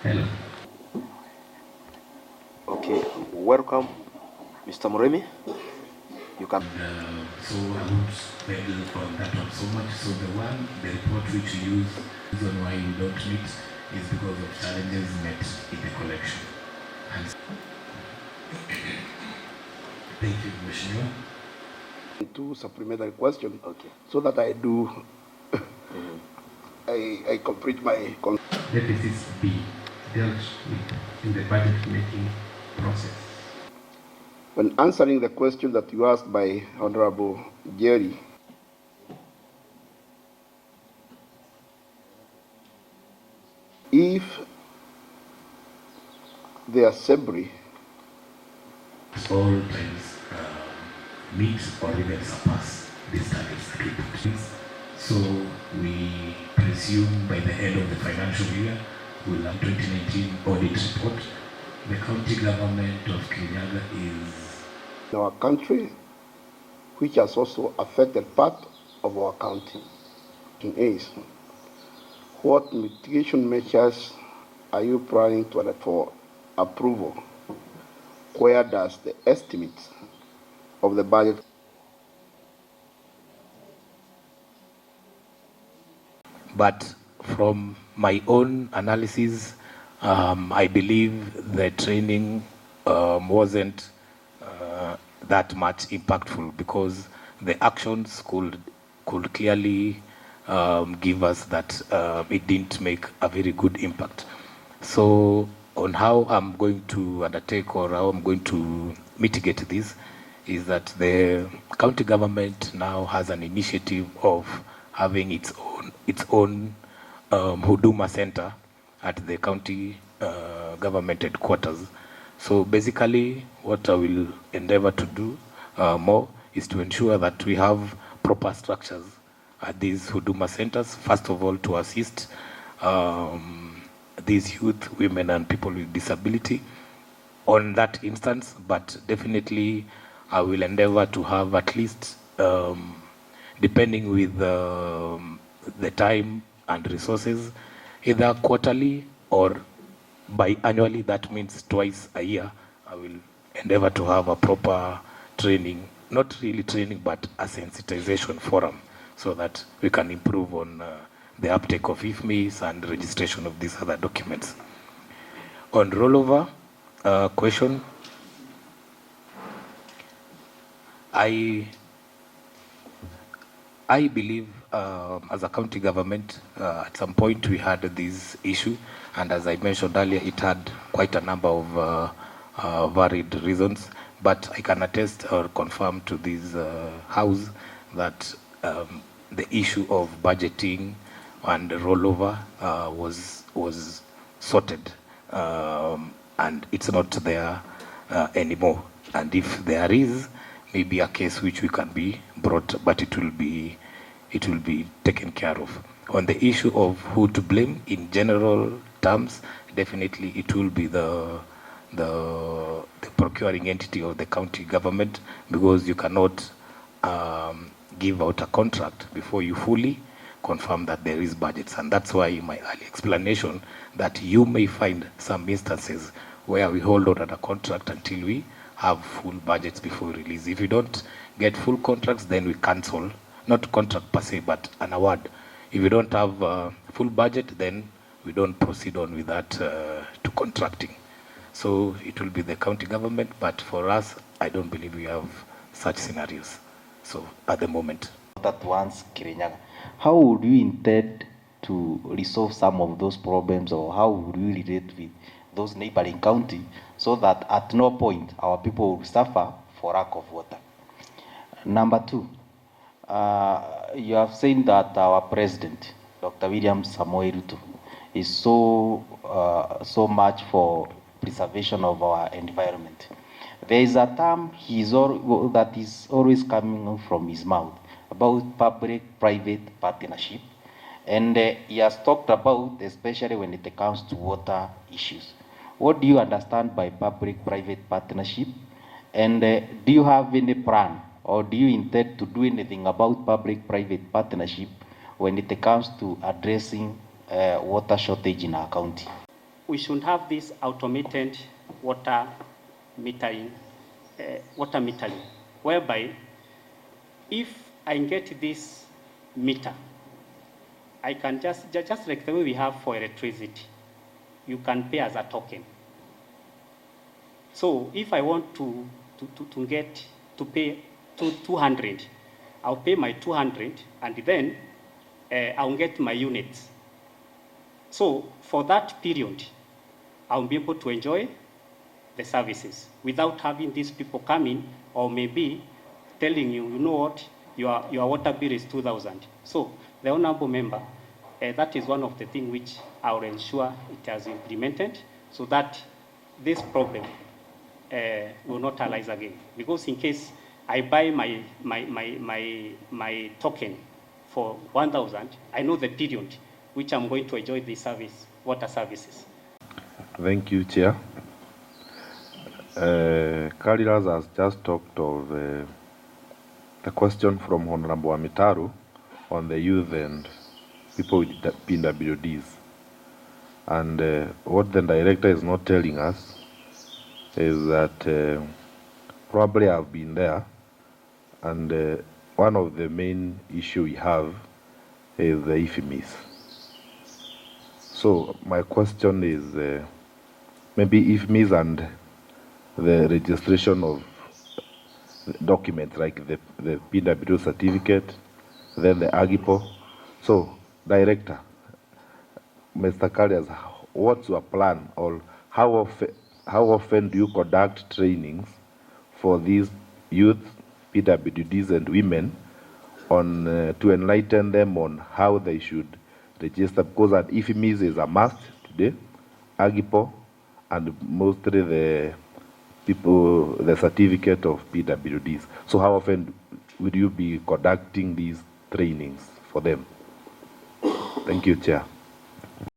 Hello. Okay, welcome, Mr. Muremi. You can. So I won't build on that one so much. So the report which you use, the reason why you don't meet is because of challenges met in the collection. And thank you, Commissioner. Two supplementary questions, Okay. so that I do, I complete my. Deficits be dealt with in the budget making process. When answering the question that you asked by Honorable Jerry, if the assembly All times meet or even surpass these targets that we put. So we presume by the end of the financial year, we'll have 2019 audit report. The county government of Kirinyaga is in our country, which has also affected part of our county, is what mitigation measures are you planning to adopt for approval? Where does the estimate of the budget? But from my own analysis, I believe the training wasn't that much impactful, because the actions could clearly give us that it didn't make a very good impact. So on how I'm going to undertake or how I'm going to mitigate this is that the county government now has an initiative of having its own huduma center at the county government headquarters. So basically what I will endeavor to do more is to ensure that we have proper structures at these huduma centers, first of all to assist these youth, women and people with disability on that instance, but definitely I will endeavor to have at least, depending with the time and resources, either quarterly or biannually, that means twice a year, I will endeavor to have a proper training, not really training, but a sensitization forum, so that we can improve on the uptake of IFMIs and registration of these other documents. On rollover question, I believe as a county government, at some point we had this issue, and as I mentioned earlier, it had quite a number of varied reasons, but I can attest or confirm to this house that the issue of budgeting and rollover was sorted, and it's not there anymore. And if there is maybe a case which we can be brought, but it will be taken care of. On the issue of who to blame in general terms, definitely it will be the procuring entity of the county government, because you cannot give out a contract before you fully confirm that there is budgets. And that's why in my early explanation that you may find some instances where we hold on at a contract until we have full budgets before we release. If you don't get full contracts, then we cancel, not contract per se, but an award. If you don't have full budget, then we don't proceed on with that to contracting. So it will be the county government, but for us, I don't believe we have such scenarios. So at the moment. That once Kirinyaga, how would you intend to resolve some of those problems, or how would you relate with those neighboring county, so that at no point our people will suffer for lack of water? Number two, you have said that our president, Dr. William Samoei RUTO, is so much for preservation of our environment. There is a term that is always coming from his mouth about public-private partnership, and he has talked about, especially when it comes to water issues. What do you understand by public-private partnership, and do you have any plan, or do you intend to do anything about public-private partnership when it comes to addressing water shortage in our county? we should have this automated water metering, whereby if I get this meter, I can just like the way we have for electricity, you can pay as a token. So if I want to pay 200, I'll pay my 200, and then I'll get my units. So for that period, I'll be able to enjoy the services without having these people coming or maybe telling you, you know what, your water bill is 2,000. So the honorable member, that is one of the things which I will ensure it has implemented so that this problem will not arise again. Because in case I buy my token for 1,000, I know the period which I'm going to enjoy the service, water services. Thank you, Chair. Karilas has just talked of the question from Honorable Amitaru on the youth and people with PWDs. And what the director is not telling us is that probably I've been there, and one of the main issue we have is the IFMIS. So my question is maybe IFMIS and the registration of documents like the PWD certificate, then the AGIPO. So, Director, Mr. Karias, what's your plan, or how often do you conduct trainings for these youth, PWDs and women on to enlighten them on how they should register? Because an IFMIS is a must today, AGIPO, and mostly the people, the certificate of PWDs. So how often would you be conducting these trainings for them? Thank you, Chair.